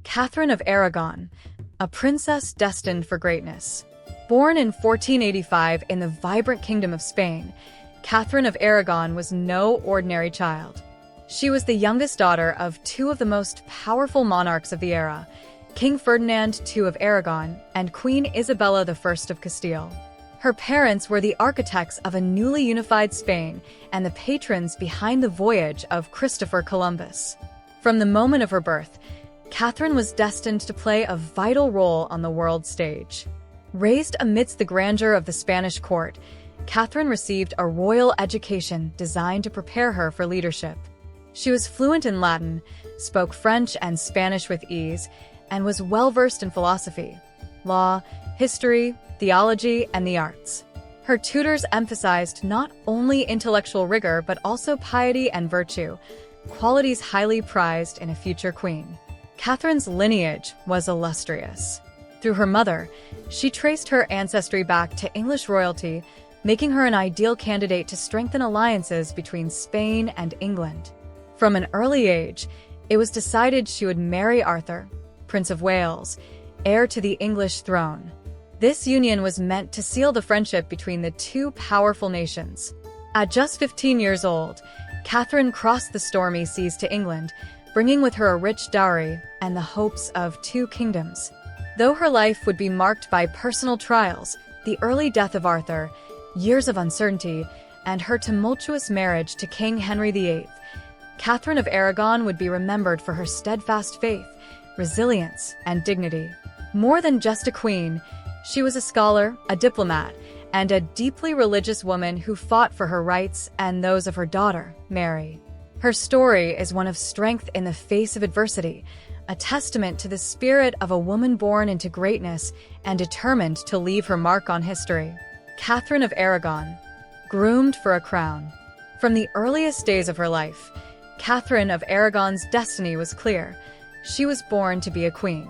Catherine of Aragon, a princess destined for greatness. Born in 1485 in the vibrant Kingdom of Spain, Catherine of Aragon was no ordinary child. She was the youngest daughter of two of the most powerful monarchs of the era, King Ferdinand II of Aragon and Queen Isabella I of Castile. Her parents were the architects of a newly unified Spain and the patrons behind the voyage of Christopher Columbus. From the moment of her birth, Catherine was destined to play a vital role on the world stage. Raised amidst the grandeur of the Spanish court, Catherine received a royal education designed to prepare her for leadership. She was fluent in Latin, spoke French and Spanish with ease, and was well-versed in philosophy, law, history, theology, and the arts. Her tutors emphasized not only intellectual rigor but also piety and virtue, qualities highly prized in a future queen. Catherine's lineage was illustrious. Through her mother, she traced her ancestry back to English royalty, making her an ideal candidate to strengthen alliances between Spain and England. From an early age, it was decided she would marry Arthur, Prince of Wales, heir to the English throne. This union was meant to seal the friendship between the two powerful nations. At just 15 years old, Catherine crossed the stormy seas to England, bringing with her a rich dowry and the hopes of two kingdoms. Though her life would be marked by personal trials, the early death of Arthur, years of uncertainty, and her tumultuous marriage to King Henry VIII, Catherine of Aragon would be remembered for her steadfast faith, resilience, and dignity. More than just a queen, she was a scholar, a diplomat, and a deeply religious woman who fought for her rights and those of her daughter, Mary. Her story is one of strength in the face of adversity, a testament to the spirit of a woman born into greatness and determined to leave her mark on history. Catherine of Aragon, groomed for a crown. From the earliest days of her life, Catherine of Aragon's destiny was clear. She was born to be a queen.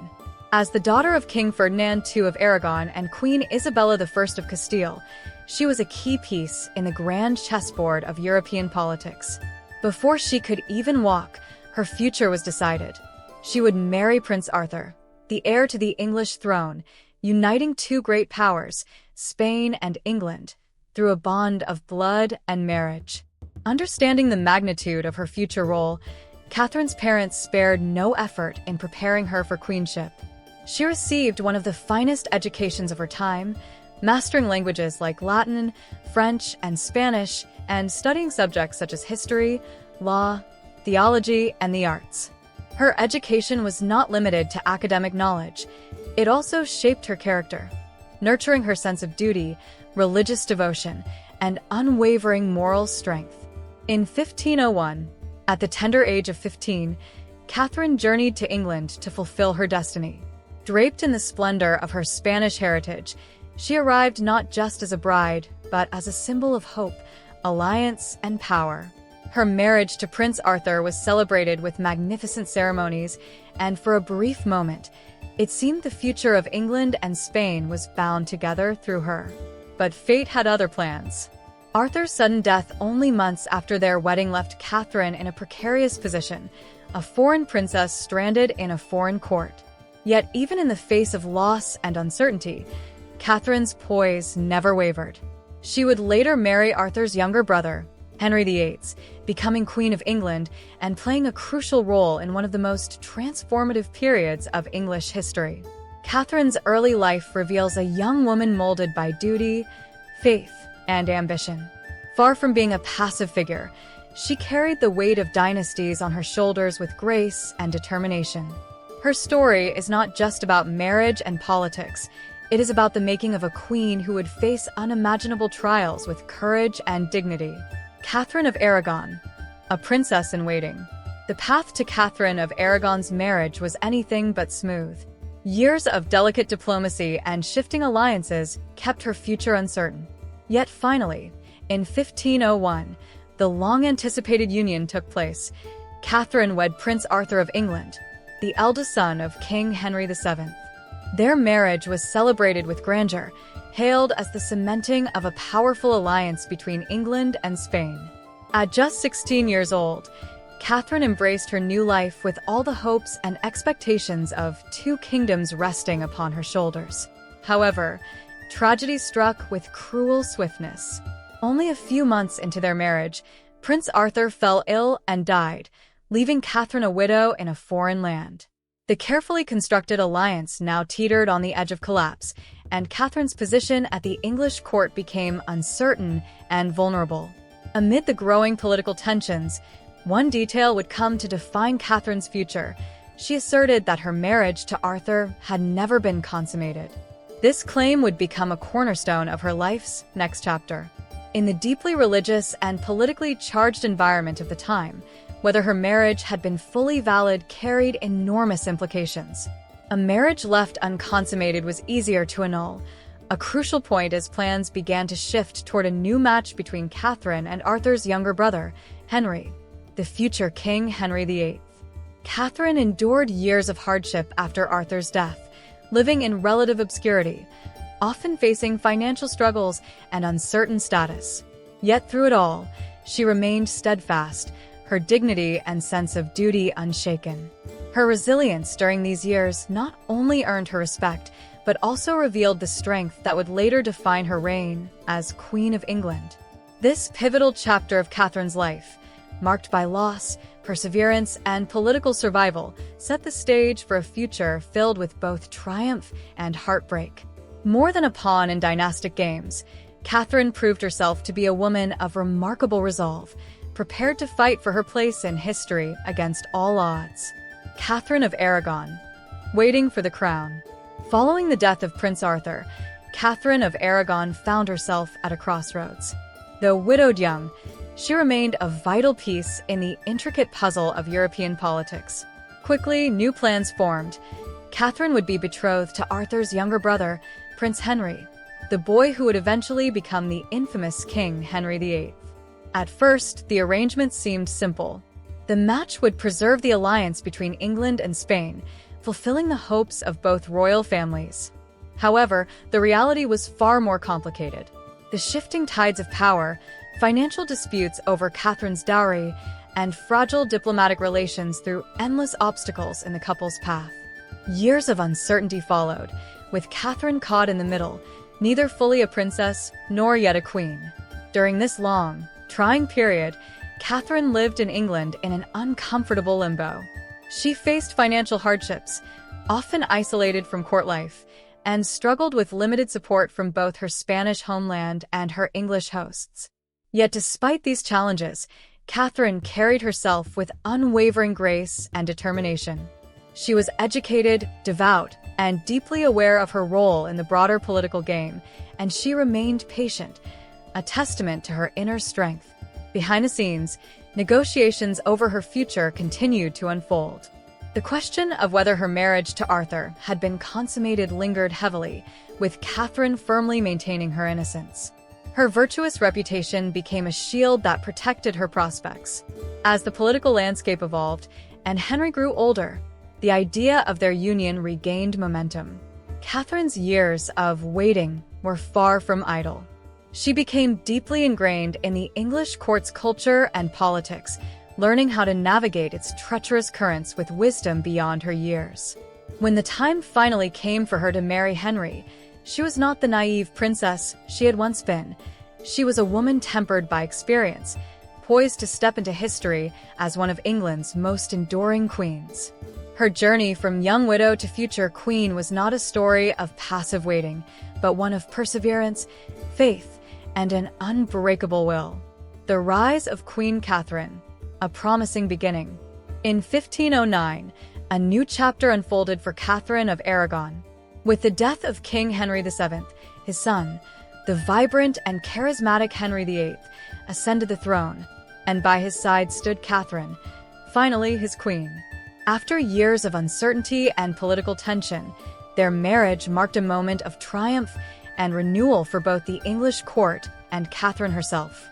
As the daughter of King Ferdinand II of Aragon and Queen Isabella I of Castile, she was a key piece in the grand chessboard of European politics. Before she could even walk, her future was decided. She would marry Prince Arthur, the heir to the English throne, uniting two great powers, Spain and England, through a bond of blood and marriage. Understanding the magnitude of her future role, Catherine's parents spared no effort in preparing her for queenship. She received one of the finest educations of her time, mastering languages like Latin, French, and Spanish, and studying subjects such as history, law, theology, and the arts. Her education was not limited to academic knowledge. It also shaped her character, nurturing her sense of duty, religious devotion, and unwavering moral strength. In 1501, at the tender age of 15, Catherine journeyed to England to fulfill her destiny. Draped in the splendor of her Spanish heritage, she arrived not just as a bride, but as a symbol of hope, alliance, and power. Her marriage to Prince Arthur was celebrated with magnificent ceremonies, and for a brief moment, it seemed the future of England and Spain was bound together through her. But fate had other plans. Arthur's sudden death only months after their wedding left Catherine in a precarious position, a foreign princess stranded in a foreign court. Yet even in the face of loss and uncertainty, Catherine's poise never wavered. She would later marry Arthur's younger brother, Henry VIII, becoming Queen of England and playing a crucial role in one of the most transformative periods of English history. Catherine's early life reveals a young woman molded by duty, faith, and ambition. Far from being a passive figure, she carried the weight of dynasties on her shoulders with grace and determination. Her story is not just about marriage and politics. It is about the making of a queen who would face unimaginable trials with courage and dignity. Catherine of Aragon, a princess in waiting. The path to Catherine of Aragon's marriage was anything but smooth. Years of delicate diplomacy and shifting alliances kept her future uncertain. Yet finally, in 1501, the long-anticipated union took place. Catherine wed Prince Arthur of England, the eldest son of King Henry VII. Their marriage was celebrated with grandeur, hailed as the cementing of a powerful alliance between England and Spain. At just 16 years old, Catherine embraced her new life with all the hopes and expectations of two kingdoms resting upon her shoulders. However, tragedy struck with cruel swiftness. Only a few months into their marriage, Prince Arthur fell ill and died, leaving Catherine a widow in a foreign land. The carefully constructed alliance now teetered on the edge of collapse, and Catherine's position at the English court became uncertain and vulnerable. Amid the growing political tensions, one detail would come to define Catherine's future. She asserted that her marriage to Arthur had never been consummated. This claim would become a cornerstone of her life's next chapter. In the deeply religious and politically charged environment of the time, whether her marriage had been fully valid carried enormous implications. A marriage left unconsummated was easier to annul, a crucial point as plans began to shift toward a new match between Catherine and Arthur's younger brother, Henry, the future King Henry VIII. Catherine endured years of hardship after Arthur's death, living in relative obscurity, often facing financial struggles and uncertain status. Yet through it all, she remained steadfast, her dignity and sense of duty unshaken. Her resilience during these years not only earned her respect, but also revealed the strength that would later define her reign as Queen of England. This pivotal chapter of Catherine's life, marked by loss, perseverance, and political survival, set the stage for a future filled with both triumph and heartbreak. More than a pawn in dynastic games, Catherine proved herself to be a woman of remarkable resolve, prepared to fight for her place in history against all odds. Catherine of Aragon, waiting for the crown. Following the death of Prince Arthur, Catherine of Aragon found herself at a crossroads. Though widowed young, she remained a vital piece in the intricate puzzle of European politics. Quickly, new plans formed. Catherine would be betrothed to Arthur's younger brother, Prince Henry, the boy who would eventually become the infamous King Henry VIII. At first, the arrangement seemed simple. The match would preserve the alliance between England and Spain, fulfilling the hopes of both royal families. However, the reality was far more complicated. The shifting tides of power, financial disputes over Catherine's dowry, and fragile diplomatic relations threw endless obstacles in the couple's path. Years of uncertainty followed, with Catherine caught in the middle, neither fully a princess nor yet a queen. During this long, trying period, Catherine lived in England in an uncomfortable limbo. She faced financial hardships, often isolated from court life, and struggled with limited support from both her Spanish homeland and her English hosts. Yet despite these challenges, Catherine carried herself with unwavering grace and determination. She was educated, devout, and deeply aware of her role in the broader political game, and she remained patient, a testament to her inner strength. Behind the scenes, negotiations over her future continued to unfold. The question of whether her marriage to Arthur had been consummated lingered heavily, with Catherine firmly maintaining her innocence. Her virtuous reputation became a shield that protected her prospects. As the political landscape evolved and Henry grew older, the idea of their union regained momentum. Catherine's years of waiting were far from idle. She became deeply ingrained in the English court's culture and politics, learning how to navigate its treacherous currents with wisdom beyond her years. When the time finally came for her to marry Henry, she was not the naive princess she had once been. She was a woman tempered by experience, poised to step into history as one of England's most enduring queens. Her journey from young widow to future queen was not a story of passive waiting, but one of perseverance, faith, and an unbreakable will. The rise of Queen Catherine, a promising beginning. In 1509, a new chapter unfolded for Catherine of Aragon. With the death of King Henry VII, his son, the vibrant and charismatic Henry VIII ascended the throne, and by his side stood Catherine, finally his queen. After years of uncertainty and political tension, their marriage marked a moment of triumph and renewal for both the English court and Catherine herself.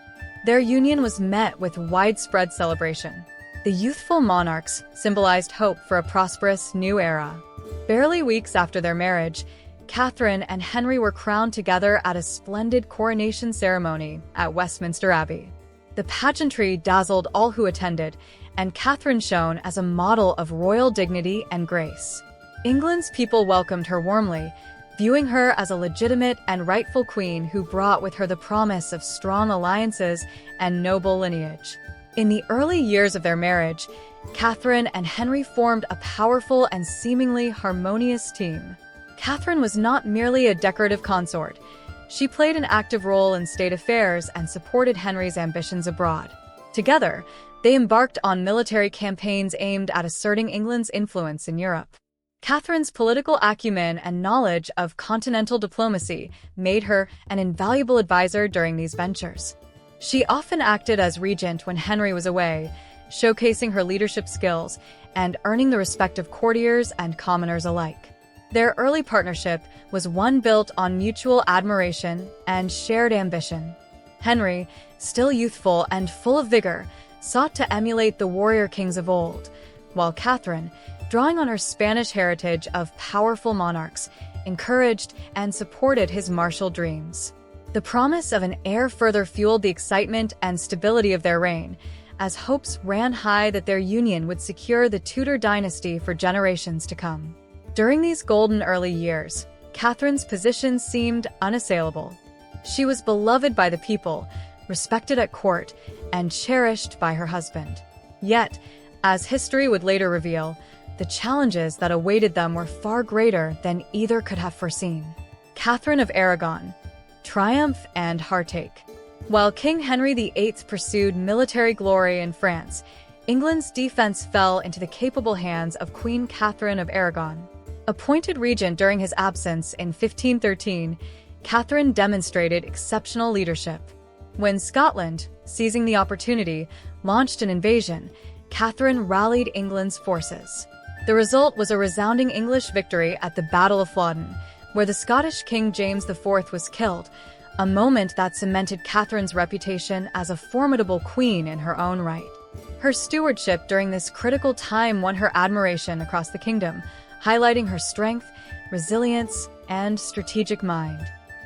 Their union was met with widespread celebration. The youthful monarchs symbolized hope for a prosperous new era. Barely weeks after their marriage, Catherine and Henry were crowned together at a splendid coronation ceremony at Westminster Abbey. The pageantry dazzled all who attended, and Catherine shone as a model of royal dignity and grace. England's people welcomed her warmly, viewing her as a legitimate and rightful queen who brought with her the promise of strong alliances and noble lineage. In the early years of their marriage, Catherine and Henry formed a powerful and seemingly harmonious team. Catherine was not merely a decorative consort. She played an active role in state affairs and supported Henry's ambitions abroad. Together, they embarked on military campaigns aimed at asserting England's influence in Europe. Catherine's political acumen and knowledge of continental diplomacy made her an invaluable advisor during these ventures. She often acted as regent when Henry was away, showcasing her leadership skills and earning the respect of courtiers and commoners alike. Their early partnership was one built on mutual admiration and shared ambition. Henry, still youthful and full of vigor, sought to emulate the warrior kings of old, while Catherine, drawing on her Spanish heritage of powerful monarchs, encouraged and supported his martial dreams. The promise of an heir further fueled the excitement and stability of their reign, as hopes ran high that their union would secure the Tudor dynasty for generations to come. During these golden early years, Catherine's position seemed unassailable. She was beloved by the people, respected at court, and cherished by her husband. Yet, as history would later reveal, the challenges that awaited them were far greater than either could have foreseen. Catherine of Aragon, triumph and heartache. While King Henry VIII pursued military glory in France, England's defense fell into the capable hands of Queen Catherine of Aragon. Appointed regent during his absence in 1513, Catherine demonstrated exceptional leadership. When Scotland, seizing the opportunity, launched an invasion, Catherine rallied England's forces. The result was a resounding English victory at the Battle of Flodden, where the Scottish King James IV was killed, a moment that cemented Catherine's reputation as a formidable queen in her own right. Her stewardship during this critical time won her admiration across the kingdom, highlighting her strength, resilience, and strategic mind.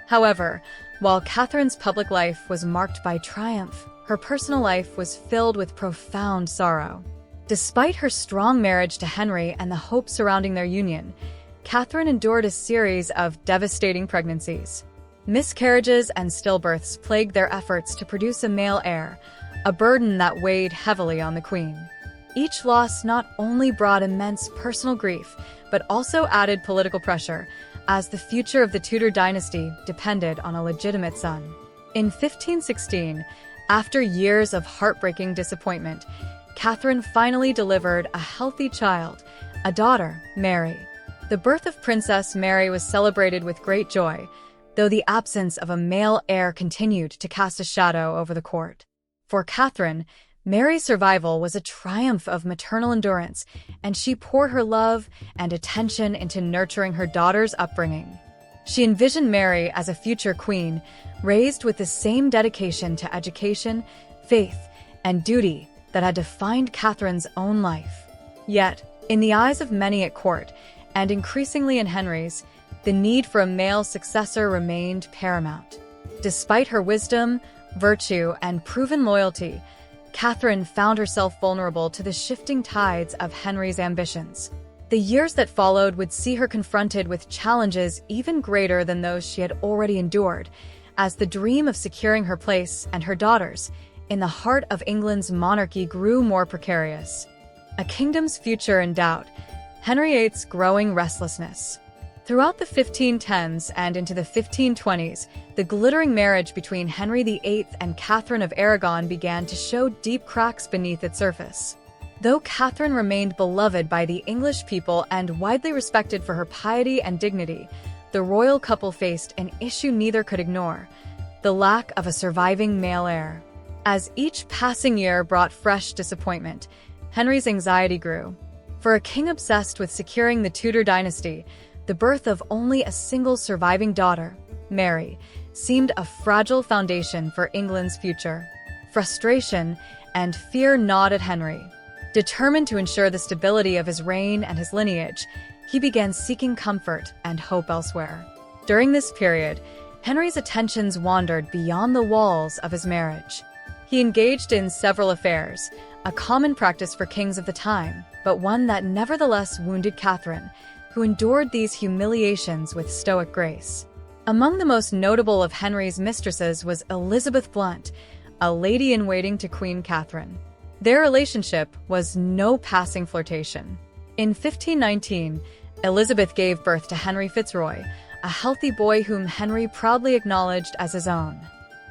However, while Catherine's public life was marked by triumph, her personal life was filled with profound sorrow. Despite her strong marriage to Henry and the hope surrounding their union, Catherine endured a series of devastating pregnancies. Miscarriages and stillbirths plagued their efforts to produce a male heir, a burden that weighed heavily on the queen. Each loss not only brought immense personal grief, but also added political pressure, as the future of the Tudor dynasty depended on a legitimate son. In 1516, after years of heartbreaking disappointment, Catherine finally delivered a healthy child, a daughter, Mary. The birth of Princess Mary was celebrated with great joy, though the absence of a male heir continued to cast a shadow over the court. For Catherine, Mary's survival was a triumph of maternal endurance, and she poured her love and attention into nurturing her daughter's upbringing. She envisioned Mary as a future queen, raised with the same dedication to education, faith, and duty that had defined Catherine's own life. Yet, in the eyes of many at court, and increasingly in Henry's, the need for a male successor remained paramount. Despite her wisdom, virtue, and proven loyalty, Catherine found herself vulnerable to the shifting tides of Henry's ambitions. The years that followed would see her confronted with challenges even greater than those she had already endured, as the dream of securing her place and her daughters in the heart of England's monarchy grew more precarious. A kingdom's future in doubt, Henry VIII's growing restlessness. Throughout the 1510s and into the 1520s, the glittering marriage between Henry VIII and Catherine of Aragon began to show deep cracks beneath its surface. Though Catherine remained beloved by the English people and widely respected for her piety and dignity, the royal couple faced an issue neither could ignore: the lack of a surviving male heir. As each passing year brought fresh disappointment, Henry's anxiety grew. For a king obsessed with securing the Tudor dynasty, the birth of only a single surviving daughter, Mary, seemed a fragile foundation for England's future. Frustration and fear gnawed at Henry. Determined to ensure the stability of his reign and his lineage, he began seeking comfort and hope elsewhere. During this period, Henry's attentions wandered beyond the walls of his marriage. He engaged in several affairs, a common practice for kings of the time, but one that nevertheless wounded Catherine, who endured these humiliations with stoic grace. Among the most notable of Henry's mistresses was Elizabeth Blount, a lady-in-waiting to Queen Catherine. Their relationship was no passing flirtation. In 1519, Elizabeth gave birth to Henry Fitzroy, a healthy boy whom Henry proudly acknowledged as his own.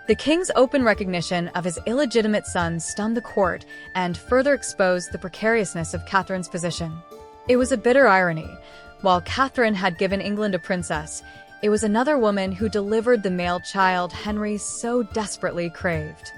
The king's open recognition of his illegitimate son stunned the court and further exposed the precariousness of Catherine's position. It was a bitter irony. While Catherine had given England a princess, it was another woman who delivered the male child Henry so desperately craved.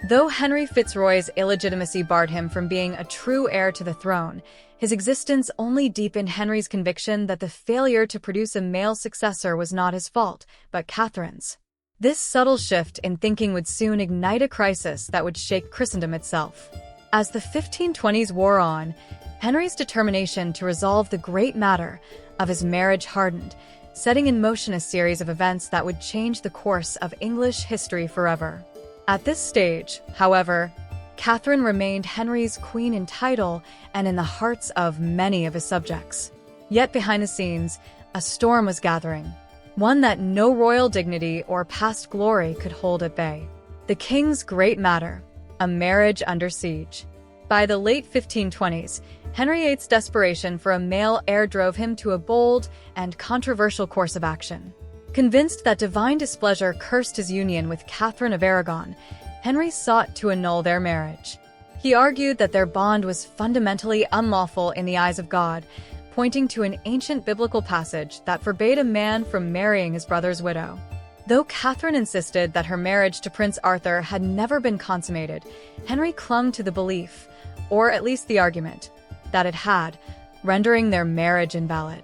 Though Henry Fitzroy's illegitimacy barred him from being a true heir to the throne, his existence only deepened Henry's conviction that the failure to produce a male successor was not his fault, but Catherine's. This subtle shift in thinking would soon ignite a crisis that would shake Christendom itself. As the 1520s wore on, Henry's determination to resolve the great matter of his marriage hardened, setting in motion a series of events that would change the course of English history forever. At this stage, however, Catherine remained Henry's queen in title and in the hearts of many of his subjects. Yet behind the scenes, a storm was gathering, one that no royal dignity or past glory could hold at bay. The king's great matter, a marriage under siege. By the late 1520s, Henry VIII's desperation for a male heir drove him to a bold and controversial course of action. Convinced that divine displeasure cursed his union with Catherine of Aragon, Henry sought to annul their marriage. He argued that their bond was fundamentally unlawful in the eyes of God, pointing to an ancient biblical passage that forbade a man from marrying his brother's widow. Though Catherine insisted that her marriage to Prince Arthur had never been consummated, Henry clung to the belief, or at least the argument, that it had, rendering their marriage invalid.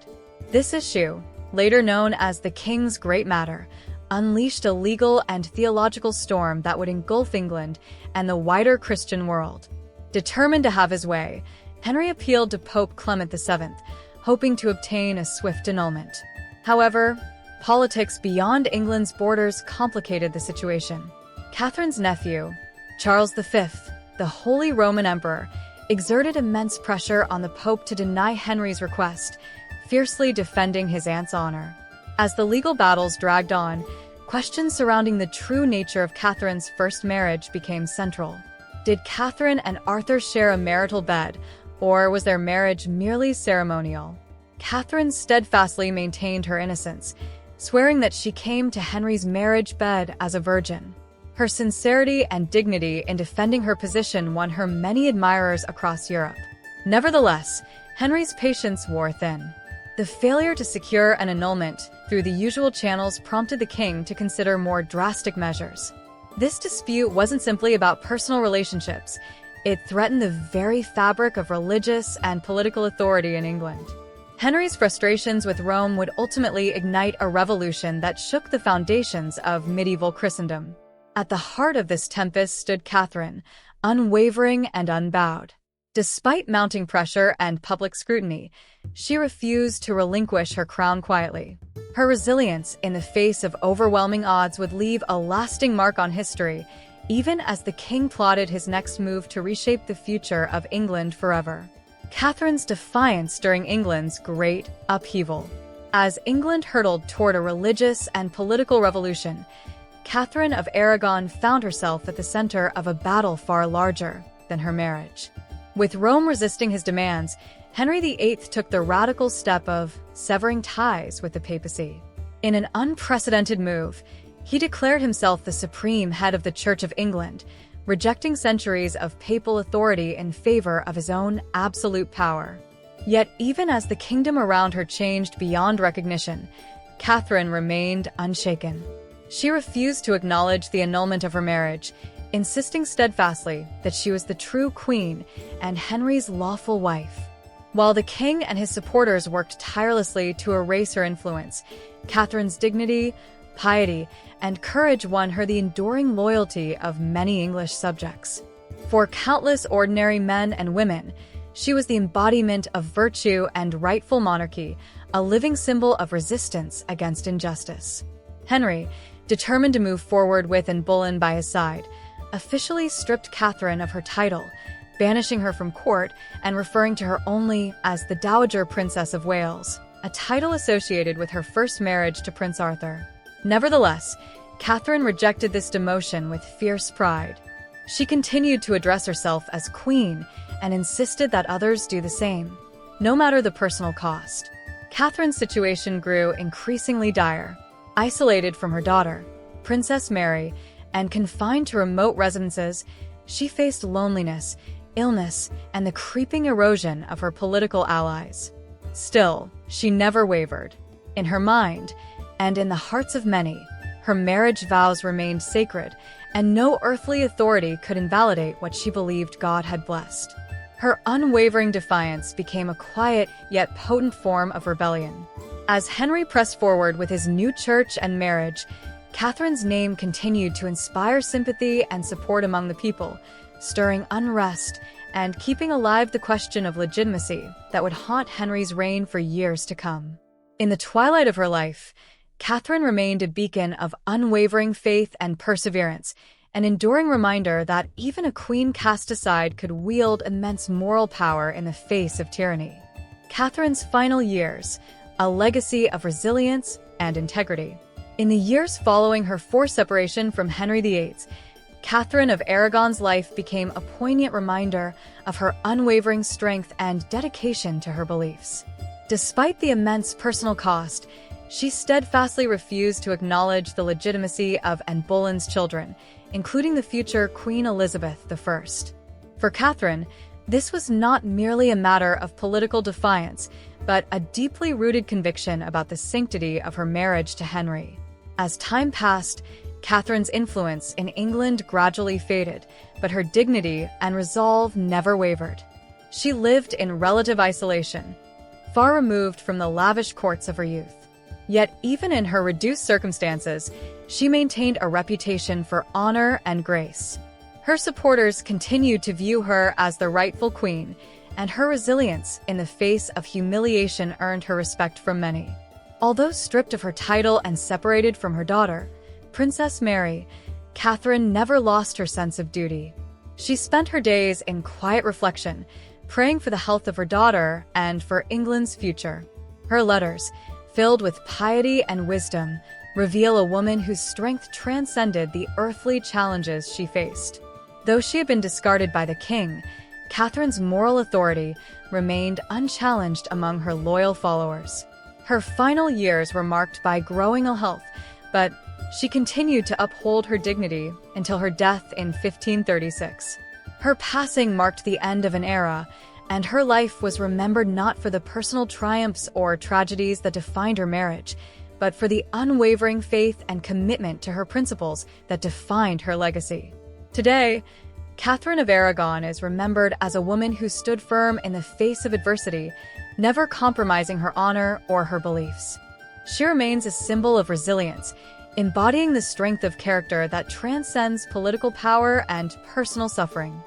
This issue, later known as the King's Great Matter, unleashed a legal and theological storm that would engulf England and the wider Christian world. Determined to have his way, Henry appealed to Pope Clement VII, hoping to obtain a swift annulment. However, politics beyond England's borders complicated the situation. Catherine's nephew, Charles V, the Holy Roman Emperor, exerted immense pressure on the Pope to deny Henry's request, fiercely defending his aunt's honor. As the legal battles dragged on, questions surrounding the true nature of Catherine's first marriage became central. Did Catherine and Arthur share a marital bed, or was their marriage merely ceremonial? Catherine steadfastly maintained her innocence, swearing that she came to Henry's marriage bed as a virgin. Her sincerity and dignity in defending her position won her many admirers across Europe. Nevertheless, Henry's patience wore thin. The failure to secure an annulment through the usual channels prompted the king to consider more drastic measures. This dispute wasn't simply about personal relationships. It threatened the very fabric of religious and political authority in England. Henry's frustrations with Rome would ultimately ignite a revolution that shook the foundations of medieval Christendom. At the heart of this tempest stood Catherine, unwavering and unbowed. Despite mounting pressure and public scrutiny, she refused to relinquish her crown quietly. Her resilience in the face of overwhelming odds would leave a lasting mark on history, even as the king plotted his next move to reshape the future of England forever. Catherine's defiance during England's great upheaval. As England hurtled toward a religious and political revolution, Catherine of Aragon found herself at the center of a battle far larger than her marriage. With Rome resisting his demands, Henry VIII took the radical step of severing ties with the papacy. In an unprecedented move, he declared himself the supreme head of the Church of England, rejecting centuries of papal authority in favor of his own absolute power. Yet even as the kingdom around her changed beyond recognition, Catherine remained unshaken. She refused to acknowledge the annulment of her marriage, insisting steadfastly that she was the true queen and Henry's lawful wife. While the king and his supporters worked tirelessly to erase her influence, Catherine's dignity, piety, and courage won her the enduring loyalty of many English subjects. For countless ordinary men and women, she was the embodiment of virtue and rightful monarchy, a living symbol of resistance against injustice. Henry, determined to move forward with and Boleyn by his side, officially stripped Catherine of her title, banishing her from court and referring to her only as the Dowager Princess of Wales, a title associated with her first marriage to Prince Arthur. Nevertheless, Catherine rejected this demotion with fierce pride. She continued to address herself as queen and insisted that others do the same, no matter the personal cost. Catherine's situation grew increasingly dire. Isolated from her daughter, Princess Mary, and confined to remote residences, she faced loneliness, illness, and the creeping erosion of her political allies. Still, she never wavered. In her mind, and in the hearts of many, her marriage vows remained sacred, and no earthly authority could invalidate what she believed God had blessed. Her unwavering defiance became a quiet yet potent form of rebellion. As Henry pressed forward with his new church and marriage, Catherine's name continued to inspire sympathy and support among the people, stirring unrest and keeping alive the question of legitimacy that would haunt Henry's reign for years to come. In the twilight of her life, Catherine remained a beacon of unwavering faith and perseverance, an enduring reminder that even a queen cast aside could wield immense moral power in the face of tyranny. Catherine's final years, a legacy of resilience and integrity. In the years following her forced separation from Henry VIII, Catherine of Aragon's life became a poignant reminder of her unwavering strength and dedication to her beliefs. Despite the immense personal cost, she steadfastly refused to acknowledge the legitimacy of Anne Boleyn's children, including the future Queen Elizabeth I. For Catherine, this was not merely a matter of political defiance, but a deeply rooted conviction about the sanctity of her marriage to Henry. As time passed, Catherine's influence in England gradually faded, but her dignity and resolve never wavered. She lived in relative isolation, far removed from the lavish courts of her youth. Yet even in her reduced circumstances, she maintained a reputation for honor and grace. Her supporters continued to view her as the rightful queen, and her resilience in the face of humiliation earned her respect from many. Although stripped of her title and separated from her daughter, Princess Mary, Catherine never lost her sense of duty. She spent her days in quiet reflection, praying for the health of her daughter and for England's future. Her letters, filled with piety and wisdom, reveal a woman whose strength transcended the earthly challenges she faced. Though she had been discarded by the king, Catherine's moral authority remained unchallenged among her loyal followers. Her final years were marked by growing ill health, but she continued to uphold her dignity until her death in 1536. Her passing marked the end of an era, and her life was remembered not for the personal triumphs or tragedies that defined her marriage, but for the unwavering faith and commitment to her principles that defined her legacy. Today, Catherine of Aragon is remembered as a woman who stood firm in the face of adversity, never compromising her honor or her beliefs. She remains a symbol of resilience, embodying the strength of character that transcends political power and personal suffering.